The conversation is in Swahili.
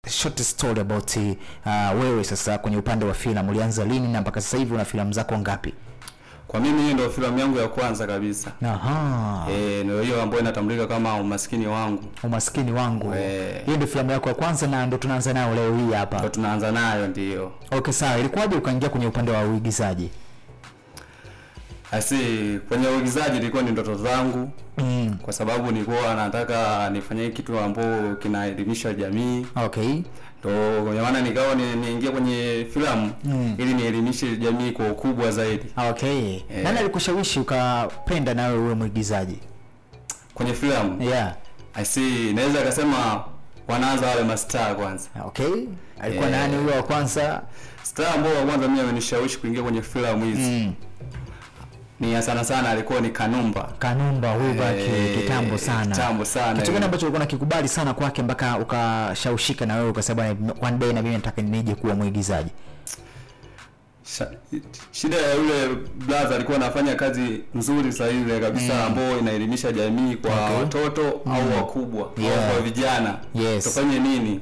short story about wewe sasa kwenye upande wa filamu, ulianza lini na mpaka sasa hivi una filamu zako ngapi? Kwa mimi hii ndio filamu yangu ya kwanza kabisa. Aha. Ndio hiyo ambayo inatambulika kama Umaskini Wangu. Umaskini Wangu. Hiyo ndio filamu yako ya kwanza na ndio tunaanza nayo leo hii hapa. Ndio tunaanza nayo ndio. Okay, sawa. Ilikuwaje ukaingia kwenye upande wa uigizaji? Kwenye uigizaji ilikuwa ni ndoto zangu. Kwa sababu nilikuwa nataka nifanye kitu ambacho kinaelimisha jamii. Okay. Ndio kwa maana nikawa niingia kwenye filamu ili nielimishe jamii kwa ukubwa zaidi. Okay. Nani alikushawishi ukapenda nawe uwe mwigizaji kwenye filamu? Yeah. Naweza kusema wanaanza wale mastaa kwanza. Okay. Alikuwa nani huyo wa kwanza? Star ambao wa kwanza mimi amenishawishi kuingia kwenye filamu hizi. Ni sana alikuwa ni Kanumba. Kanumba huyo kitambo sana. Kitambo sana. Kitu gani ambacho ulikuwa unakikubali sana kwake mpaka ukashawishika na wewe ukasema one day na mimi nataka nije kuwa mwigizaji? Shida ya yule brother alikuwa anafanya kazi nzuri sahihi kabisa ambayo inaelimisha jamii kwa watoto au wakubwa au kwa vijana. Yes. Tufanye nini?